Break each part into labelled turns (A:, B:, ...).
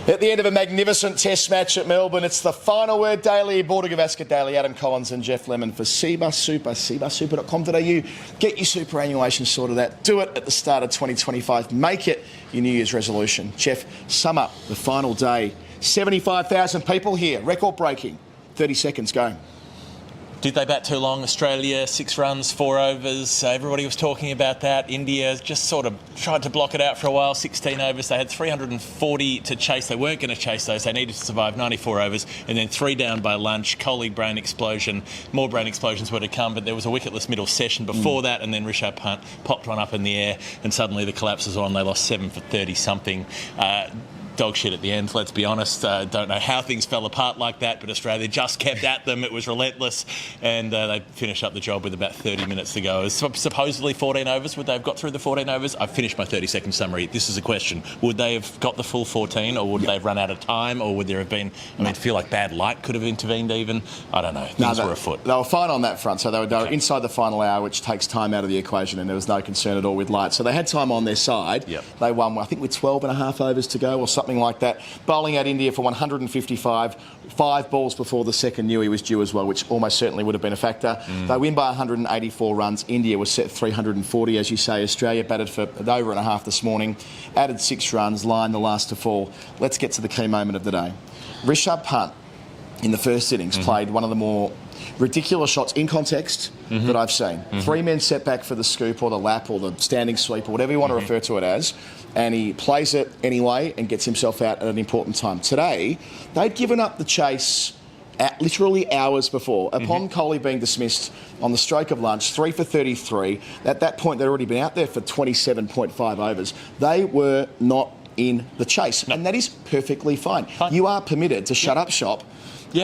A: At the end of a magnificent test match at Melbourne, it's the final word daily, Border Gavaskar Daily, Adam Collins and Jeff Lemon for CBUS Super, cbussuper.com.au. Get your superannuation sorted out. Do it at the start of 2025. Make it your New Year's resolution. Jeff, sum up the final day. 75,000 people here, record-breaking. 30 seconds, go.
B: Did they bat too long? Australia, 6 runs, 4 overs. Everybody was talking about that. India just sort of tried to block it out for a while, 16 overs. They had 340 to chase. They weren't going to chase those. They needed to survive 94 overs. And then 3 down by lunch. Kohli brain explosion. More brain explosions were to come, but there was a wicketless middle session before that. And then Rishabh Pant popped one up in the air. And suddenly the collapse was on. They lost 7 for 30-something. Dog shit at the end, let's be honest. Don't know how things fell apart like that, but Australia just kept at them. It was relentless, and they finished up the job with about 30 minutes to go. Supposedly 14 overs. Would they have got through the 14 overs? I've finished my 30-second summary. This is a question. Would they have got the full 14, or would they have run out of time, or would there have been... I feel like bad light could have intervened even. I don't know. Things were afoot.
A: They were fine on that front, so they were inside the final hour, which takes time out of the equation, and there was no concern at all with light. So they had time on their side.
B: Yep.
A: They won, I think, with 12 and a half overs to go, or something like that. Bowling out India for 155, 5 balls before the second knew he was due as well, which almost certainly would have been a factor. They win by 184 runs. India was set 340, as you say. Australia batted for over and a half this morning, added 6 runs, Lyon the last to fall. Let's get to the key moment of the day. Rishabh Pant, in the first innings, played one of the more ridiculous shots in context that I've seen. 3-men setback for the scoop or the lap or the standing sweep or whatever you want to refer to it as, and he plays it anyway and gets himself out at an important time. Today, they'd given up the chase literally hours before. Upon Kohli being dismissed on the stroke of lunch, 3 for 33, at that point they'd already been out there for 27.5 overs. They were not in the chase, and that is perfectly fine. You are permitted to shut up shop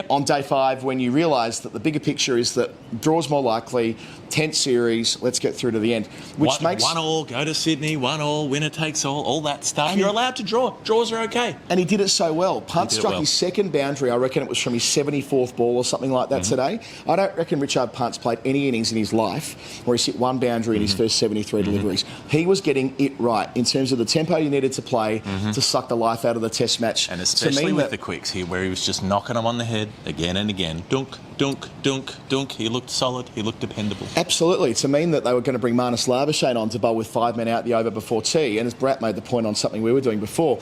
A: on day 5 when you realise that the bigger picture is that draw's more likely, 10th series, let's get through to the end. Which makes... 1 all, go to Sydney, 1 all, winner takes all that stuff. You're allowed to draw. Draws are okay. And he did it so well. Punt struck his second boundary. I reckon it was from his 74th ball or something like that today. I don't reckon Rishabh Pant's played any innings in his life where he's hit 1 boundary in his first 73 deliveries. He was getting it right in terms of the tempo you needed to play to suck the life out of the test match.
B: And especially with the quicks here, where he was just knocking them on the head again and again. Dunk, dunk, dunk, dunk. He looked solid. He looked dependable.
A: Absolutely. To mean that they were going to bring Marnus Labuschagne on to bowl with 5 men out the over before tea, and as Brat made the point on something we were doing before,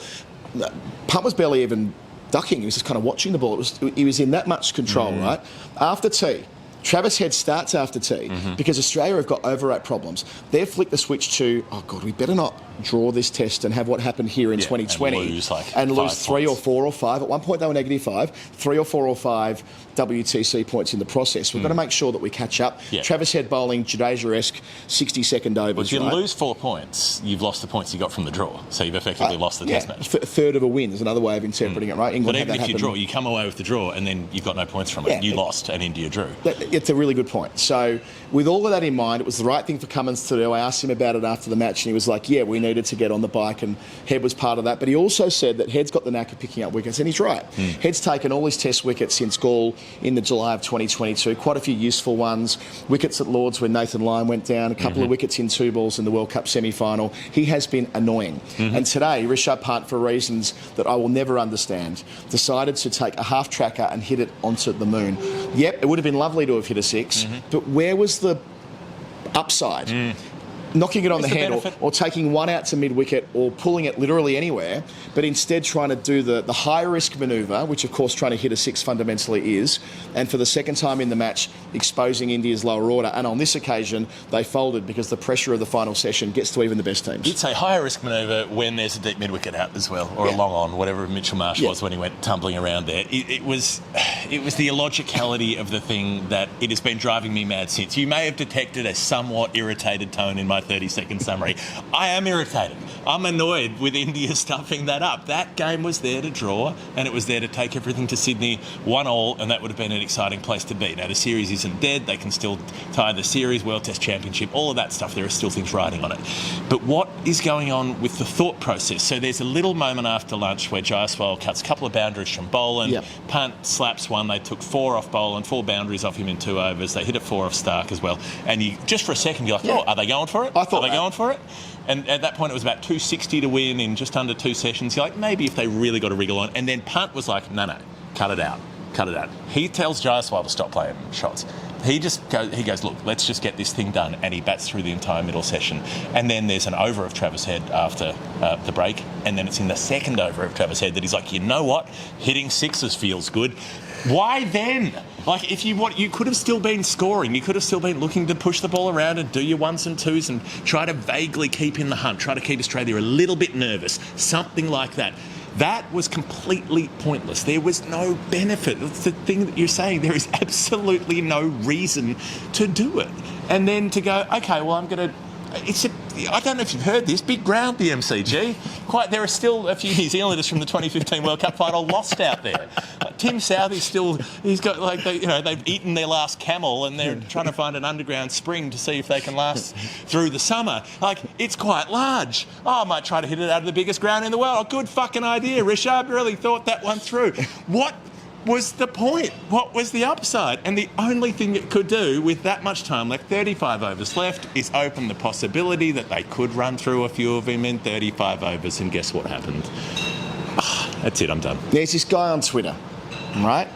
A: Pant was barely even ducking. He was just kind of watching the ball. He was in that much control, right? After tea, Travis Head starts after tea because Australia have got overrate problems. They've flicked the switch to, oh God, we better not draw this test and have what happened here in 2020
B: and
A: lose 3 or 4 or 5. At one point they were -5, 3 or 4 or 5 WTC points in the process. We've got to make sure that we catch up. Travis Head bowling Jaiswal-esque 60-second overs.
B: Well, if you lose 4 points, you've lost the points you got from the draw. So you've effectively lost the test match.
A: A third of a win is another way of interpreting it, right? England
B: but even if you draw, you come away with the draw and then you've got no points from it. You lost and India drew.
A: It's a really good point. So with all of that in mind, it was the right thing for Cummins to do. I asked him about it after the match and he was like, yeah, we needed to get on the bike, and Head was part of that. But he also said that Head's got the knack of picking up wickets, and he's right. Head's taken all his test wickets since Gaul in the July of 2022, quite a few useful ones. Wickets at Lords when Nathan Lyon went down, a couple of wickets in 2 balls in the World Cup semi-final. He has been annoying. And today, Rishabh Pant, for reasons that I will never understand, decided to take a half-tracker and hit it onto the moon. Yep, it would have been lovely to have hit a 6, but where was the upside? Knocking it on the head or taking one out to mid-wicket or pulling it literally anywhere, but instead trying to do the high-risk manoeuvre, which of course trying to hit a 6 fundamentally is, and for the second time in the match exposing India's lower order. And on this occasion they folded because the pressure of the final session gets to even the best teams.
B: It's a higher-risk manoeuvre when there's a deep mid-wicket out as well, or a long on, whatever Mitchell Marsh was when he went tumbling around there. It was the illogicality of the thing that it has been driving me mad since. You may have detected a somewhat irritated tone in my 30-second summary. I am irritated. I'm annoyed with India stuffing that up. That game was there to draw, and it was there to take everything to Sydney 1 all, and that would have been an exciting place to be. Now, the series isn't dead. They can still tie the series, World Test Championship, all of that stuff. There are still things riding on it. But what is going on with the thought process? So there's a little moment after lunch where Jaiswal cuts a couple of boundaries from Boland. Pant slaps one. They took 4 off Boland, 4 boundaries off him in 2 overs. They hit a 4 off Stark as well. And you just for a second, you're like, oh, are they going for it? it?
A: I thought
B: Are they
A: that.
B: going for it? And at that point, it was about 260 to win in just under 2 sessions. You're like, maybe if they really got a wriggle on. And then Pant was like, no, cut it out. He tells Jaiswal to stop playing shots. He goes, look, let's just get this thing done. And he bats through the entire middle session. And then there's an over of Travis Head after the break. And then it's in the second over of Travis Head that he's like, you know what? Hitting sixes feels good. Why then? Like, if you could have still been scoring. You could have still been looking to push the ball around and do your ones and twos and try to vaguely keep in the hunt, try to keep Australia a little bit nervous, something like that. That was completely pointless. There was no benefit. It's the thing that you're saying. There is absolutely no reason to do it. And then to go, okay, well, I'm going to... I don't know if you've heard this, big ground, the MCG. There are still a few New Zealanders from the 2015 World Cup final lost out there. Tim Southey's still, he's got they've eaten their last camel and they're trying to find an underground spring to see if they can last through the summer. It's quite large. I might try to hit it out of the biggest ground in the world. Good fucking idea. Rishabh really thought that one through. What was the point? What was the upside? And the only thing it could do with that much time left, 35 overs left, is open the possibility that they could run through a few of him in 35 overs. And guess what happened? That's it, I'm done.
A: There's this guy on Twitter, right?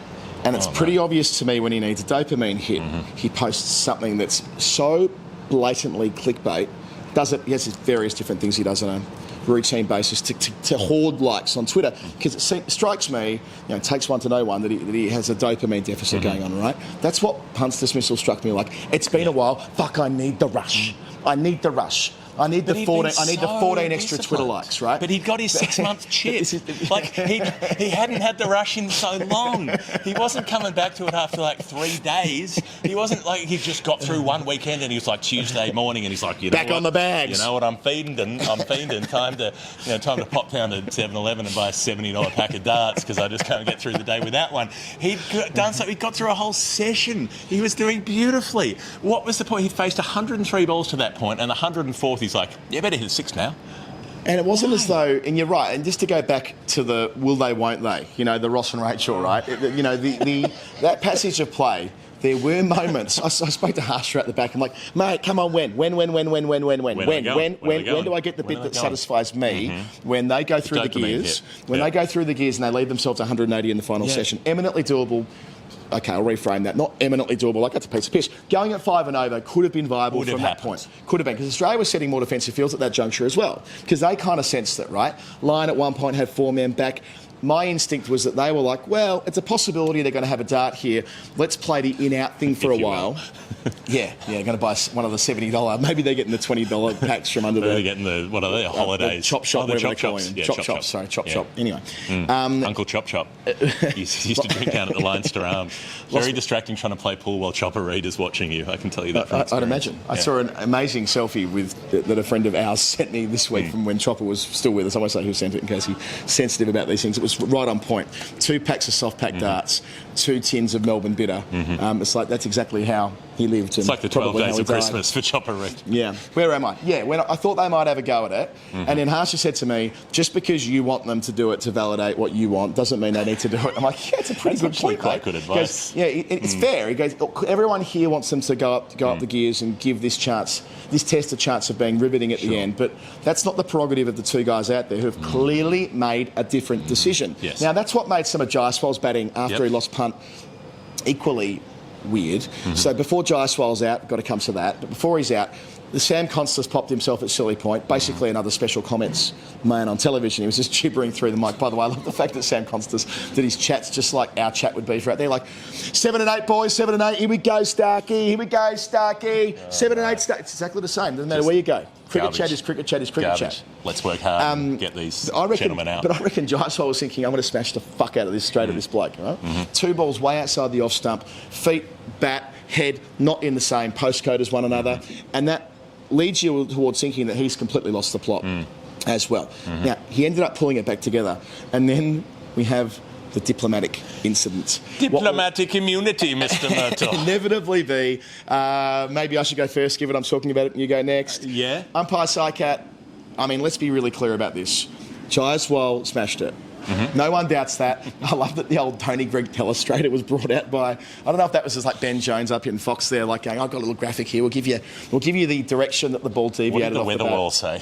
A: And it's pretty obvious to me when he needs a dopamine hit, he posts something that's so blatantly clickbait. He has various different things he does on a routine basis to hoard likes on Twitter, because it strikes me, it takes one to know one, that he has a dopamine deficit going on, right? That's what Punt's dismissal struck me like. It's been a while. Fuck, I need the rush. I need the 14 extra Twitter likes, right?
B: But he'd got his 6-month chip. He hadn't had the rush in so long. He wasn't coming back to it after 3 days. He wasn't he just got through one weekend and he was Tuesday morning and he's like,
A: back on the bags.
B: You know what? I'm feeding. Time to pop down to 7-Eleven and buy a $70 pack of darts because I just can't get through the day without one. He'd done something. He got through a whole session. He was doing beautifully. What was the point? He'd faced 103 balls to that point, and the 104th he's like, yeah, better hit 6 now.
A: And it wasn't as though, and you're right, and just to go back to the will they, won't they, the Ross and Rachel, right? That passage of play, there were moments. I spoke to Harsha at the back. I'm like, mate, come on, when do I get the bit that satisfies me? When they go through the gears, they go through the gears and they leave themselves 180 in the final session, eminently doable. Okay, I'll reframe that. Not eminently doable. That's a piece of piss. Going at 5 and over could have been viable from that point. Could have been, because Australia was setting more defensive fields at that juncture as well, because they kind of sensed it, right? Lyon at one point had 4 men back. My instinct was that they were like, well, it's a possibility they're going to have a dart here. Let's play the in-out thing for a while. Going to buy one of the $70. Maybe they're getting the $20 packs from under
B: they're getting the, what are they, holidays?
A: The chop shop,
B: the chop shops.
A: Chop shop. Anyway.
B: Uncle Chop Chop. He used to drink down at the Leinster Arms. Very distracting trying to play pool while Chopper Reid is watching you. I can tell you that from experience.
A: I'd imagine. I saw an amazing selfie that a friend of ours sent me this week from when Chopper was still with us. I won't say who sent it in case he's sensitive about these things. It was right on point. 2 packs of soft pack darts, 2 tins of Melbourne bitter. It's like that's exactly how he lived.
B: It's like the 12 days of Christmas for Chopper Reid.
A: Yeah. Where am I? Yeah, when I thought they might have a go at it, and then Harsha said to me, just because you want them to do it to validate what you want doesn't mean they need to do it. I'm like, it's a pretty good point.
B: Quite good advice.
A: He goes, it's fair. He goes, everyone here wants them to go up the gears and give this test a chance of being riveting at the end, but that's not the prerogative of the 2 guys out there who have clearly made a different decision.
B: Yes.
A: Now, that's what made some of Jaiswal's batting after he lost Punt equally weird. So before Jaiswal's out, got to come to that, but before he's out, the Sam Constas popped himself at silly point, basically another special comments man on television. He was just gibbering through the mic. By the way, I love the fact that Sam Constas did his chats just like our chat would be for out there, like 7 and 8 boys, 7 and 8, here we go Starkey, 7 and 8 Starkey. It's exactly the same, doesn't matter where you go. Cricket chat is cricket chat.
B: Let's work hard and get these gentlemen out.
A: But I reckon Jaiswal was thinking, I'm going to smash the fuck out of this straight at this bloke. Right? 2 balls way outside the off stump, feet, bat, head, not in the same postcode as one another, and that leads you towards thinking that he's completely lost the plot as well. Now, he ended up pulling it back together, and then we have the diplomatic incident.
B: Diplomatic immunity, Mr. Murtaugh.
A: Inevitably be. Maybe I should go first, given I'm talking about it, and you go next.
B: Yeah.
A: Umpire Sycat, let's be really clear about this. Jaiswal smashed it. No one doubts that. I love that the old Tony Greig illustrator was brought out by, I don't know if that was just like Ben Jones up in Fox there, like going, I've got a little graphic here. We'll give you the direction that the ball deviated off the bat.
B: What did the weather wall say?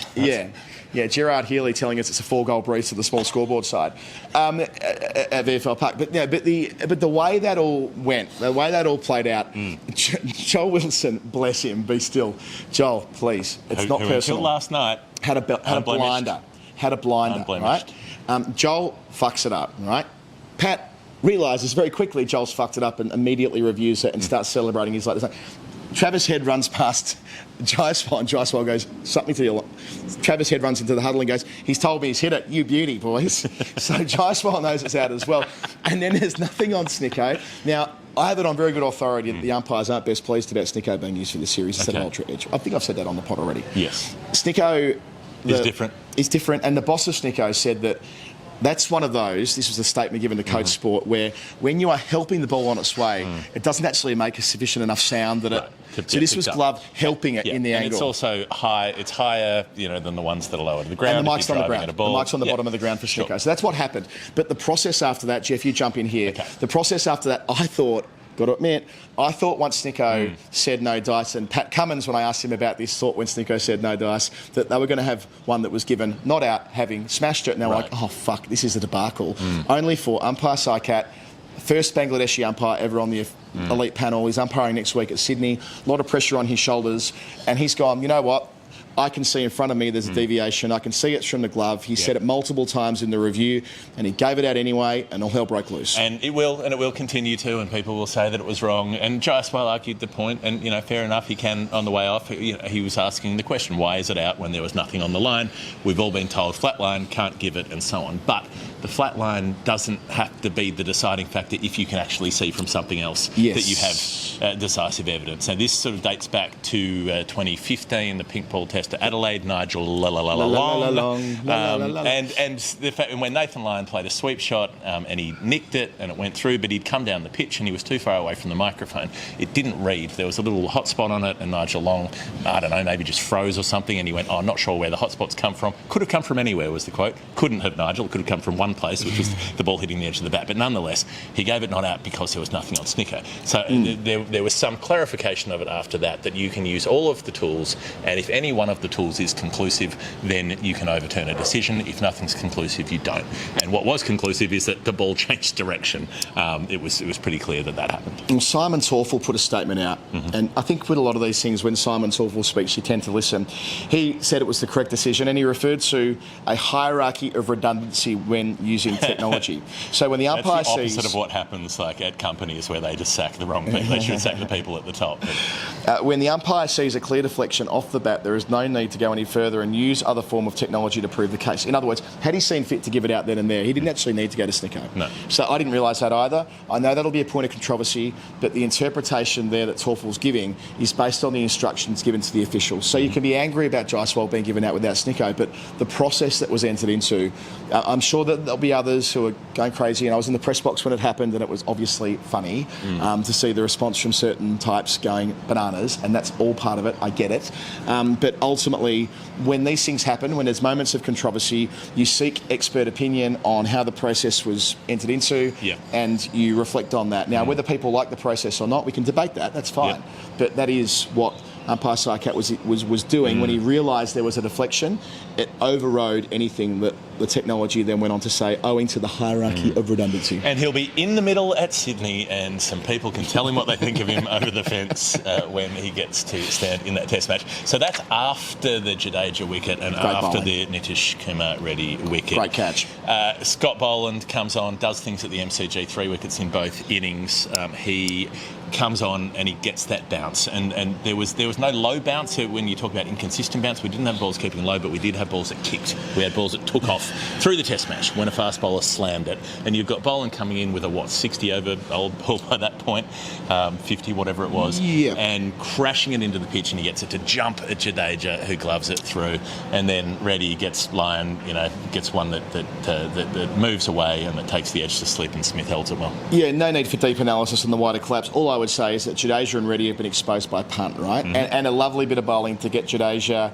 A: Yeah, Gerard Healy telling us it's a 4-goal breeze to the small scoreboard side at VFL Park. But the way that all went, the way that all played out, Joel Wilson, bless him, be still. Joel, please, it's not personal.
B: Until last night,
A: had a blinder, right? Joel fucks it up, right? Pat realises very quickly Joel's fucked it up and immediately reviews it and starts celebrating. He's like, Travis Head runs past Jaiswal, and Jaiswal goes, something to you. Travis Head runs into the huddle and goes, he's told me he's hit it, you beauty, boys. So Jaiswal knows it's out as well. And then there's nothing on Snicko. Now, I have it on very good authority that the umpires aren't best pleased about Snicko being used for this series. It's an ultra edge. I think I've said that on the pod already.
B: Yes.
A: Snicko
B: is different.
A: And the boss of Snicko said that that's one of those, this was a statement given to Coach Sport, where when you are helping the ball on its way, it doesn't actually make a sufficient enough sound that so this was glove helping it in the angle.
B: And it's also higher, than the ones that are lower to the ground.
A: And the mic's on the ground. The mic's on the bottom of the ground for Snicko. Sure. So that's what happened. But the process after that, Jeff, you jump in here. Okay. The process after that, I thought, got to admit, I thought once Snicko said no dice, and Pat Cummins, when I asked him about this, thought when Snicko said no dice, that they were going to have one that was given not out, having smashed it, and they were like, oh, fuck, this is a debacle. Only for umpire Saikat, first Bangladeshi umpire ever on the elite panel. He's umpiring next week at Sydney. A lot of pressure on his shoulders, and he's gone, you know what? I can see in front of me there's a deviation. I can see it's from the glove. He said it multiple times in the review, and he gave it out anyway, and all hell broke loose.
B: And it will continue to, and people will say that it was wrong. And Jaiswal argued the point, and fair enough, he can on the way off. He was asking the question, why is it out when there was nothing on the line? We've all been told flat line, can't give it, and so on. But the flat line doesn't have to be the deciding factor if you can actually see from something else that you have decisive evidence. And this sort of dates back to 2015, the pink ball test at Adelaide, Nigel Long. And the fact when Nathan Lyon played a sweep shot and he nicked it and it went through, but he'd come down the pitch and he was too far away from the microphone. It didn't read. There was a little hot spot on it, and Nigel Long, I don't know, maybe just froze or something, and he went, I'm not sure where the hot spots come from. Could have come from anywhere, was the quote. Couldn't have, Nigel. Could have come from one place, which was the ball hitting the edge of the bat. But nonetheless, he gave it not out because there was nothing on Snicko. So there was some clarification of it after that you can use all of the tools, and if any one of the tools is conclusive, then you can overturn a decision. If nothing's conclusive, you don't. And what was conclusive is that the ball changed direction. It was pretty clear that happened.
A: Well, Simon Torfel put a statement out, and I think with a lot of these things, when Simon Torfel speaks, you tend to listen. He said it was the correct decision, and he referred to a hierarchy of redundancy when using technology. So when the umpire
B: That's the opposite of what happens like at companies where they just sack the wrong people. They should sack the people at the top.
A: When the umpire sees a clear deflection off the bat, there is no need to go any further and use other form of technology to prove the case. In other words, had he seen fit to give it out then and there, he didn't actually need to go to Snicko.
B: No.
A: So I didn't realise that either. I know that'll be a point of controversy, but the interpretation there that Torfel's giving is based on the instructions given to the officials. So you can be angry about Jaiswal being given out without Snicko, but the process that was entered into, I'm sure that there'll be others who are going crazy, and I was in the press box when it happened, and it was obviously funny to see the response from certain types going bananas, and that's all part of it. I get it. But ultimately, when these things happen, when there's moments of controversy, you seek expert opinion on how the process was entered into, and you reflect on that. Now, whether people like the process or not, we can debate that. That's fine. But that is what umpire Saikat was doing when he realised there was a deflection. It overrode anything that the technology then went on to say, owing to the hierarchy of redundancy.
B: And he'll be in the middle at Sydney, and some people can tell him what they think of him over the fence when he gets to stand in that test match. So that's after the Jadeja wicket and after the Nitish Kumar Reddy wicket.
A: Great catch.
B: Scott Boland comes on, does things at the MCG, 3 wickets in both innings. He comes on and he gets that bounce, and there was no low bounce. When you talk about inconsistent bounce, we didn't have balls keeping low, but we did have balls that kicked. We had balls that took off through the test match when a fast bowler slammed it, and you've got Boland coming in with a 60 over old ball by that point, 50 whatever it was, and crashing it into the pitch, and he gets it to jump at Jadeja, who gloves it through, and then Reddy gets Lyon, gets one that moves away and that takes the edge to slip, and Smith holds it well. Yeah,
A: no need for deep analysis on the wider collapse. All I would say is that Jadeja and Reddy have been exposed by Pant, right? And a lovely bit of bowling to get Jadeja,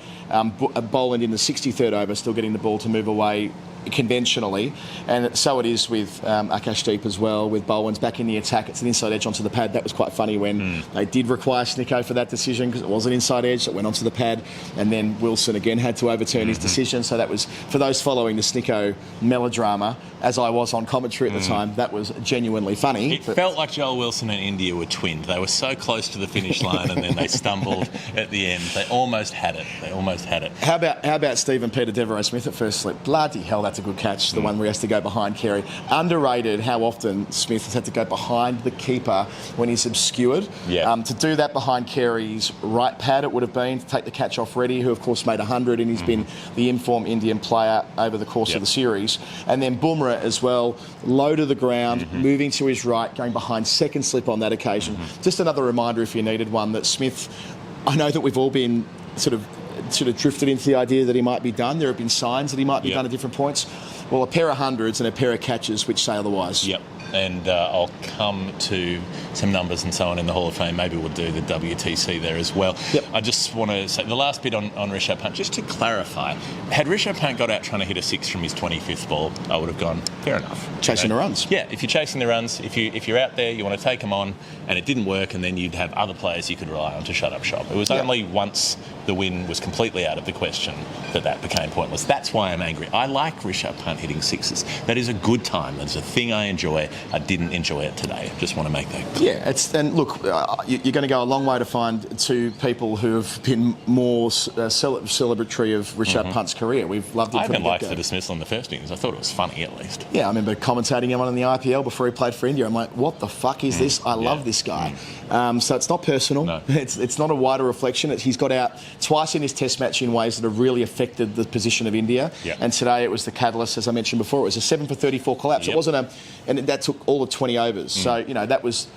A: Boland in the 63rd over, still getting the ball to move away conventionally, and so it is with Akashdeep as well, with Boland's back in the attack. It's an inside edge onto the pad. That was quite funny when they did require Snicko for that decision, because it was an inside edge that went onto the pad, and then Wilson again had to overturn his decision. So that was, for those following the Snicko melodrama, as I was on commentary at the time, that was genuinely funny.
B: It felt like Joel Wilson and India were twinned. They were so close to the finish line, and then they stumbled at the end. They almost had it. How
A: about Stephen Peter Devereaux Smith at first slip? Bloody hell, that's a good catch, the one where he has to go behind Carey. Underrated how often Smith has had to go behind the keeper when he's obscured. To do that behind Carey's right pad, it would have been, to take the catch off Reddy, who of course made 100, and he's been the informed Indian player over the course of the series. And then Bumrah as well, low to the ground, moving to his right, going behind second slip on that occasion. Just another reminder, if you needed one, that Smith, I know that we've all been sort of drifted into the idea that he might be done. There have been signs that he might be done at different points. Well, a pair of hundreds and a pair of catches which say otherwise.
B: And I'll come to some numbers and so on in the Hall of Fame. Maybe we'll do the WTC there as well. I just want to say the last bit on Rishabh Pant, just to clarify, had Rishabh Pant got out trying to hit a 6 from his 25th ball, I would have gone, fair enough.
A: Chasing the runs.
B: Yeah, if you're chasing the runs, if you're out there, you want to take them on, and it didn't work, and then you'd have other players you could rely on to shut up shop. It was only once the win was completely out of the question that became pointless. That's why I'm angry. I like Rishabh Pant hitting sixes. That is a good time. That is a thing I enjoy. I didn't enjoy it today. Just want to make that clear.
A: And look, you're going to go a long way to find two people who have been more celebratory of Rishabh Pant's career. We've loved it.
B: I even liked the dismissal in the first innings. I thought it was funny, at least.
A: Yeah, I remember commentating him on in the IPL before he played for India. I'm like, what the fuck is this? I love this guy. So it's not personal. No. It's not a wider reflection. He's got out twice in his Test match in ways that have really affected the position of India. And today it was the catalyst, as I mentioned before. It was a 7 for 34 collapse. It wasn't and that took all of 20 overs. So, you know, that was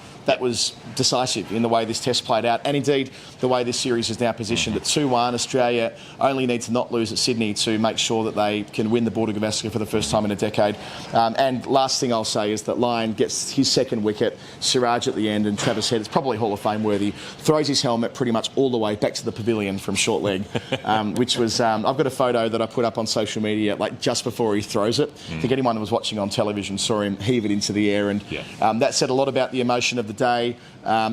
A: decisive in the way this test played out, and indeed the way this series is now positioned at 2-1. Australia only need to not lose at Sydney to make sure that they can win the Border Gavaskar for the first time in a decade. And last thing I'll say is that Lyon gets his second wicket, Siraj at the end, and Travis Head, it's probably Hall of Fame worthy, throws his helmet pretty much all the way back to the pavilion from short leg, which was, I've got a photo that I put up on social media like just before he throws it. I think anyone who was watching on television saw him heave it into the air, and that said a lot about the emotion of the day.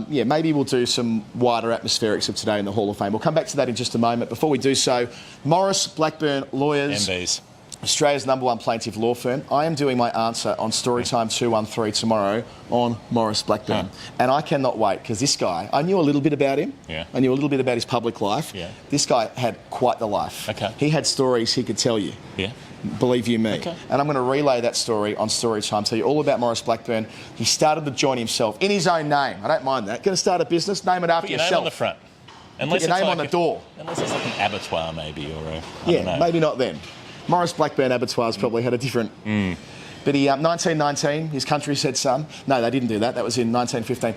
A: Maybe we'll do some wider atmospherics of today in the Hall of Fame. We'll come back to that in just a moment. Before we do so, Maurice Blackburn Lawyers,
B: MBs,
A: Australia's #1 plaintiff law firm. I am doing my answer on Storytime 213 tomorrow on Maurice Blackburn. And I cannot wait, because this guy, I knew a little bit about him. I knew a little bit about his public life. This guy had quite the life. He had stories he could tell you. Believe you me. And I'm going to relay that story on Storytime, tell you all about Maurice Blackburn. He started the joint himself in his own name. I don't mind that. Going to start a business, name it after
B: Put your
A: yourself.
B: name on the front.
A: Unless Put your name on the door.
B: Unless it's like an abattoir, maybe, or a... I don't know.
A: Maybe not then. Maurice Blackburn Abattoirs probably had a different... But he, 1919, his country said son. No, they didn't do that. That was in 1915.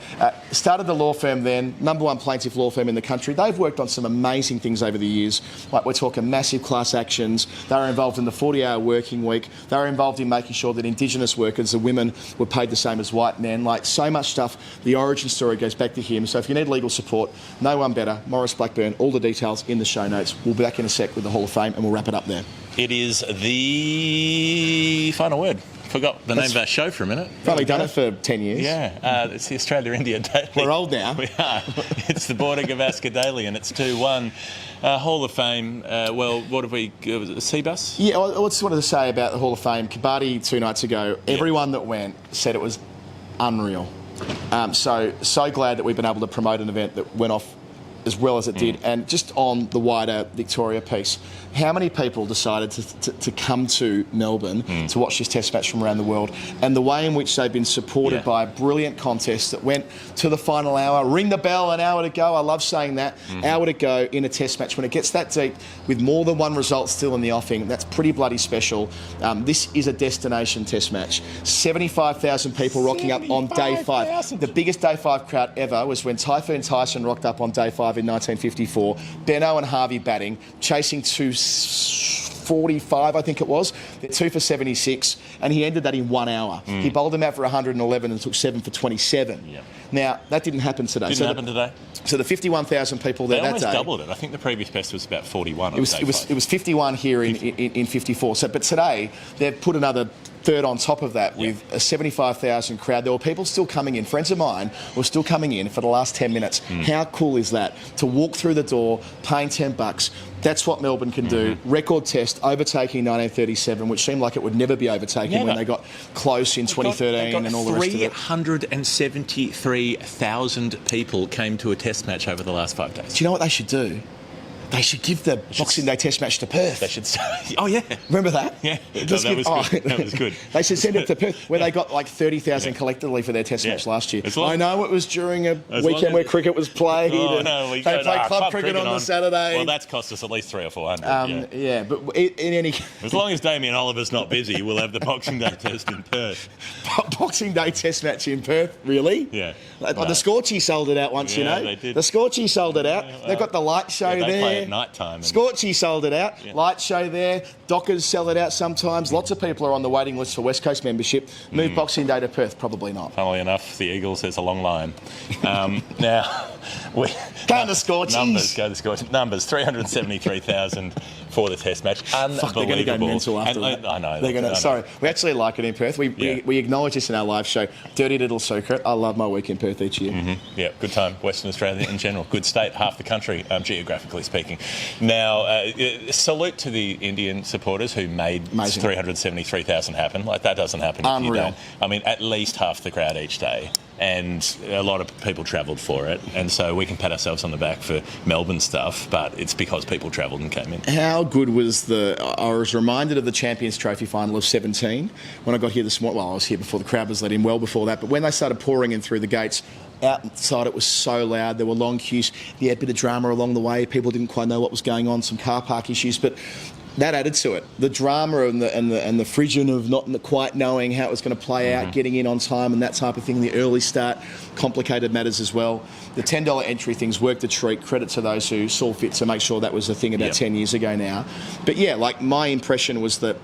A: Started the law firm then, #1 plaintiff law firm in the country. They've worked on some amazing things over the years. Like, we're talking massive class actions. They were involved in the 40-hour working week. They were involved in making sure that Indigenous workers, the women, were paid the same as white men. Like, so much stuff. The origin story goes back to him. So if you need legal support, no one better. Maurice Blackburn. All the details in the show notes. We'll be back in a sec with the Hall of Fame, and we'll wrap it up there.
B: It is the final word. Forgot the name of our show for a minute.
A: Probably done it for 10 years.
B: It's the Australia-India Daily.
A: We're old now.
B: We are. It's the Border Gavaskar Daily, and it's 2-1. Hall of Fame, what have we... CBUS?
A: Yeah, I just wanted to say about the Hall of Fame. Kabaddi 2 nights ago, everyone that went said it was unreal. So glad that we've been able to promote an event that went off as well as it did. And just on the wider Victoria piece, how many people decided to come to Melbourne to watch this test match from around the world, and the way in which they've been supported by a brilliant contest that went to the final hour. Ring the bell, an hour to go. I love saying that. Hour to go in a test match. When it gets that deep with more than one result still in the offing, that's pretty bloody special. This is a destination test match. 75,000 people rocking up on day 5. The biggest day 5 crowd ever was when Typhoon Tyson rocked up on day 5 in 1954. Benno and Harvey batting, chasing 2 145, I think it was. They're 2 for 76, and he ended that in 1 hour. He bowled them out for 111 and took 7 for 27.
B: Yep.
A: Now, that didn't happen today.
B: Didn't happen today?
A: So the 51,000 people there
B: they
A: that
B: almost
A: day...
B: doubled it. I think the previous best was about 41.
A: It was 51 here in 54. So, but today, they've put another third on top of that with a 75,000 crowd. There were people still coming in. Friends of mine were still coming in for the last 10 minutes. How cool is that? To walk through the door, paying $10. That's what Melbourne can do. Record test, overtaking 1937, which seemed like it would never be overtaken when they got close in 2013 and all the rest of it.
B: 373,000 people came to a test match over the last 5 days.
A: Do you know what they should do? They should give the Boxing Day Test match to Perth.
B: They should say, oh, yeah.
A: Remember that?
B: Yeah. That was good. That was good.
A: They should send it to Perth, where they got like 30,000 collectively for their Test match last year. I know it was during a weekend where cricket was played.
B: Oh, no.
A: They played club cricket on the Saturday.
B: Well, that's cost us at least 300 or 400.
A: Yeah, but in any...
B: As long as Damien Oliver's not busy, we'll have the Boxing Day Test in Perth.
A: Boxing Day Test match in Perth? Really?
B: Yeah.
A: The Scorchy sold it out once, you know.
B: They did.
A: The Scorchy sold it out. They've got the light show there.
B: They play at night time.
A: Scorchy sold it out. Light show there. Dockers sell it out sometimes. Lots of people are on the waiting list for West Coast membership. Move Boxing Day to Perth? Probably not.
B: Funnily enough, the Eagles, there's a long line. Now,
A: go to Scorchies.
B: Go to Scorchies. Numbers, 373,000 for the Test match. Unbelievable.
A: They're going to go mental after that.
B: I know.
A: They're going to. Sorry, we actually like it in Perth. We acknowledge this in our live show. Dirty little secret. I love my week in Perth each year.
B: Yeah, good time. Western Australia in general. Good state, half the country, geographically speaking. Now, salute to the Indian supporters who made 373,000 happen. Like, that doesn't happen if you don't. I mean, at least half the crowd each day. And a lot of people travelled for it. And so we can pat ourselves on the back for Melbourne stuff, but it's because people travelled and came in.
A: How good was I was reminded of the Champions Trophy final of 17 when I got here this morning. Well, I was here before the crowd was let in, well before that. But when they started pouring in through the gates, outside it was so loud. There were long queues. There had a bit of drama along the way. People didn't quite know what was going on, some car park issues. But that added to it. The drama and the friction of not quite knowing how it was going to play out, getting in on time and that type of thing, the early start, complicated matters as well. The $10 entry things worked a treat. Credit to those who saw fit to make sure that was a thing about 10 years ago now. But yeah, like, my impression was that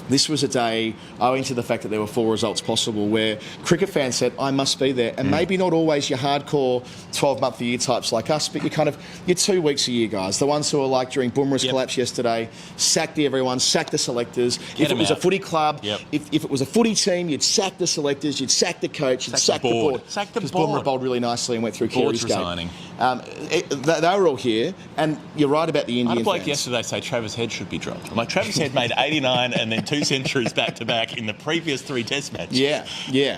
A: this was a day, owing to the fact that there were 4 results possible, where cricket fans said, I must be there. And maybe not always your hardcore 12-month-a-year types like us, but you're 2 weeks a year guys. The ones who are like during Bumrah's collapse yesterday, sack everyone, sack the selectors. If it was a footy club, if it was a footy team, you'd sack the selectors, you'd sack the coach, you'd sack the board.
B: Sack the board.
A: Because Bumrah bowled really nicely and went through Carey's game. They were all here, and you're right about the Indian fans.
B: I had a bloke yesterday say Travis Head should be dropped. I'm like, Travis Head made 89 and then 2 centuries back-to-back in the previous 3 Test matches.
A: Yeah.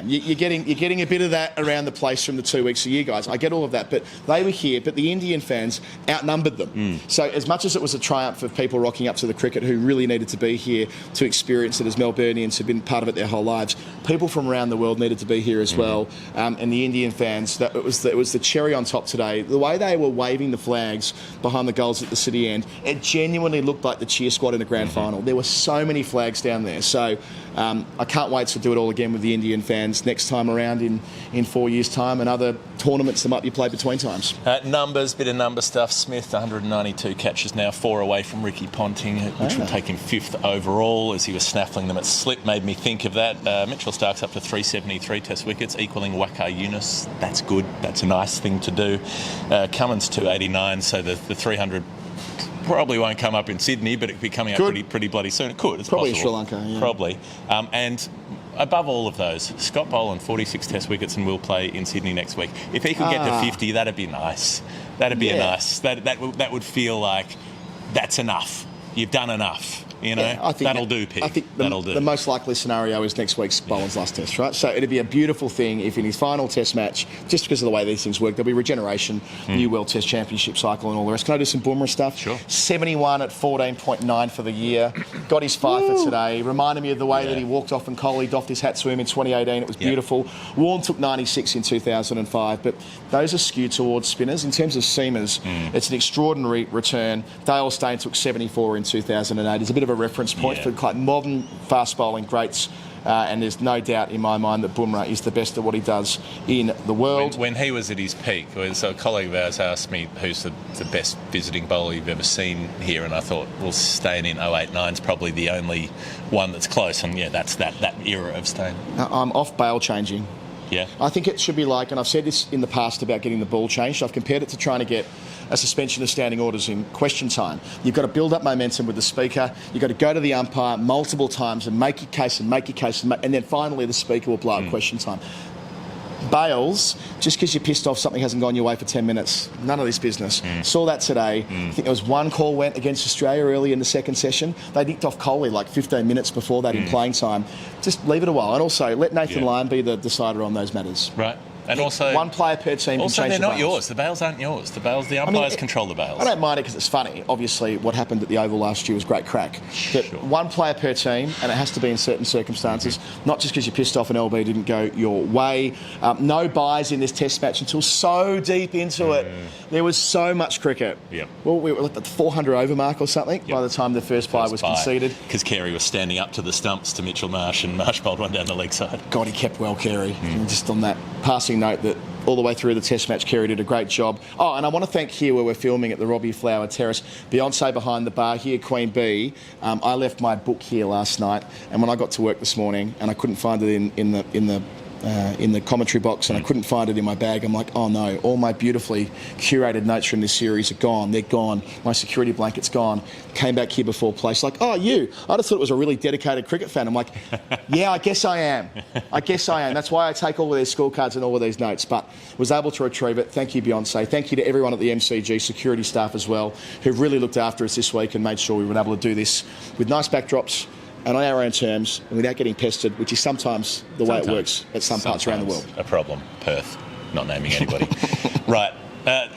A: You're getting a bit of that around the place from the 2 weeks a year, guys. I get all of that, but they were here. But the Indian fans outnumbered them. So as much as it was a triumph of people rocking up to the cricket who really needed to be here to experience it as Melburnians who've been part of it their whole lives, people from around the world needed to be here as well. And the Indian fans, it was the cherry on top today. The way they were waving the flags behind the goals at the city end, it genuinely looked like the cheer squad in a grand final. There were so many flags down there. So I can't wait to do it all again with the Indian fans next time around in 4 years' time, and other tournaments that might be played between times.
B: Bit of number stuff. Smith, 192 catches now, 4 away from Ricky Ponting, which would take him 5th overall as he was snaffling them at slip. Made me think of that. Mitchell Stark's up to 373 Test wickets, equalling Waqar Younis. That's good. That's a nice thing to do. Cummins 289, so the 300 probably won't come up in Sydney, but it could be coming up pretty bloody soon. It could. It's
A: probably
B: possible.
A: in Sri Lanka. Yeah.
B: Probably. And above all of those, Scott Boland, 46 Test wickets and will play in Sydney next week. If he could get to 50, that'd be nice. That'd be a nice. That would feel like that's enough. You've done enough. You know, I think that'll do, Pig.
A: I think the most likely scenario is next week's Boland's last test, right? So it'd be a beautiful thing if in his final test match, just because of the way these things work, there'll be regeneration, new World Test Championship cycle and all the rest. Can I do some Bumrah stuff?
B: Sure.
A: 71 at 14.9 for the year. Got his 5 for today. Reminded me of the way that he walked off and Coley doffed his hat to him in 2018. It was beautiful. Warren took 96 in 2005, but those are skewed towards spinners. In terms of seamers, it's an extraordinary return. Dale Steyn took 74 in 2008. It's a bit of a reference point for quite modern fast bowling greats and there's no doubt in my mind that Bumrah is the best at what he does in the world.
B: When he was at his peak, so a colleague of ours asked me who's the best visiting bowler you've ever seen here, and I thought, well, staying in 08-09 is probably the only one that's close, and yeah, that's that era of staying.
A: I'm off bail changing.
B: Yeah.
A: I think it should be like, and I've said this in the past about getting the ball changed, I've compared it to trying to get a suspension of standing orders in question time. You've got to build up momentum with the speaker. You've got to go to the umpire multiple times and make your case and make your case, and then finally the speaker will blow at question time. Bails, just because you're pissed off something hasn't gone your way for 10 minutes, none of this business. Saw that today. I think there was one call went against Australia early in the second session. They nicked off Coley like 15 minutes before that in playing time. Just leave it a while. And also, let Nathan Lyon be the decider on those matters.
B: Right. And also,
A: one player per team
B: also
A: can change
B: they're
A: the
B: not
A: bails.
B: yours. The bails aren't yours. The umpires control the bails.
A: I don't mind it because it's funny. Obviously, what happened at the Oval last year was great crack. But one player per team, and it has to be in certain circumstances, not just because you're pissed off an LB didn't go your way. No buys in this test match until so deep into it. There was so much cricket.
B: Yep.
A: Well, we were at the 400 over mark or something by the time the first buy was conceded.
B: Because Carey was standing up to the stumps to Mitchell Marsh, and Marsh bowled one down the leg side.
A: God, he kept well, Carey. And just on that passing note that all the way through the test match, Carey did a great job. Oh, and I want to thank here where we're filming at the Robbie Flower Terrace, Beyonce behind the bar here, Queen Bee. I left my book here last night, and when I got to work this morning and I couldn't find it in the commentary box, and I couldn't find it in my bag, I'm like, oh no, all my beautifully curated notes from this series are gone. They're gone. My security blanket's gone. Came back here before place, like, oh, you. I just thought it was a really dedicated cricket fan. I'm like, yeah, I guess I am. That's why I take all of their scorecards and all of these notes, but was able to retrieve it. Thank you, Beyonce. Thank you to everyone at the MCG, security staff as well, who've really looked after us this week and made sure we were able to do this with nice backdrops and on our own terms and without getting pestered, which is sometimes the way it works at some parts around the world.
B: A problem. Perth. Not naming anybody. Right.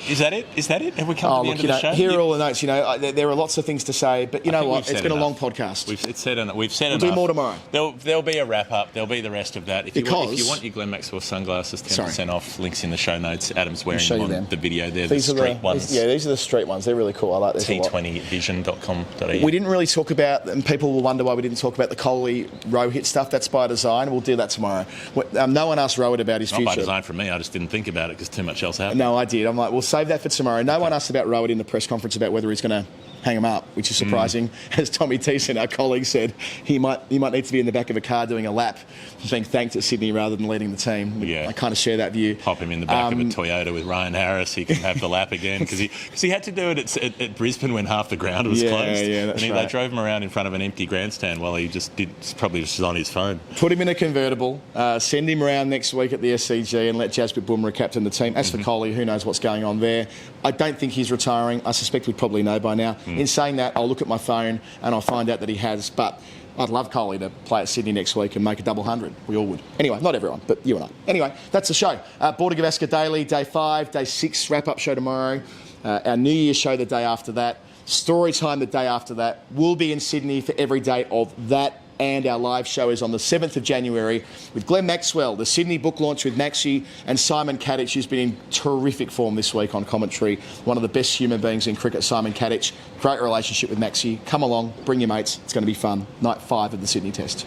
B: Is that it? Have we come to the end of the show?
A: Here are all the notes. There are lots of things to say, but you know what? It's been a long podcast.
B: We've said enough. We'll
A: do more tomorrow.
B: There'll be a wrap up. There'll be the rest of that. If you want your Glenn Maxwell sunglasses, 10% off. Links in the show notes. Adam's wearing them on the video there.
A: These
B: the street ones.
A: These are the street ones. They're really cool. I like these
B: T20vision.com.au.
A: We didn't really talk about, and people will wonder why we didn't talk about the Coley Rohit stuff. That's by design. We'll do that tomorrow. No one asked Rohit about his future.
B: Not by design from me. I just didn't think about it because too much else happened.
A: No, I did. I'm like, we'll save that for tomorrow. No one asked about Rohit in the press conference about whether he's going to hang him up, which is surprising. As Tommy Thiessen, our colleague, said, he might need to be in the back of a car doing a lap, being thanked at Sydney rather than leading the team.
B: Yeah.
A: I kind of share that view.
B: Pop him in the back of a Toyota with Ryan Harris. He can have the lap again because he had to do it at Brisbane when half the ground was closed.
A: Yeah, that's right.
B: They drove him around in front of an empty grandstand while he just probably just on his phone.
A: Put him in a convertible, send him around next week at the SCG and let Jaiswal Bumrah captain the team. As for Coley, who knows what's going on there. I don't think he's retiring. I suspect we probably know by now. In saying that, I'll look at my phone and I'll find out that he has. But I'd love Coley to play at Sydney next week and make a double 100. We all would. Anyway, not everyone, but you and I. Anyway, that's the show. Border Gavaskar Daily, Day 5, Day 6, wrap-up show tomorrow. Our New Year's show the day after that. Story time the day after that. We'll be in Sydney for every day of that. And our live show is on the 7th of January with Glenn Maxwell, the Sydney book launch with Maxi, and Simon KATICH, who's been in terrific form this week on commentary. One of the best human beings in cricket, Simon KATICH. Great relationship with Maxi. Come along, bring your mates. It's going to be fun. Night 5 of the Sydney Test.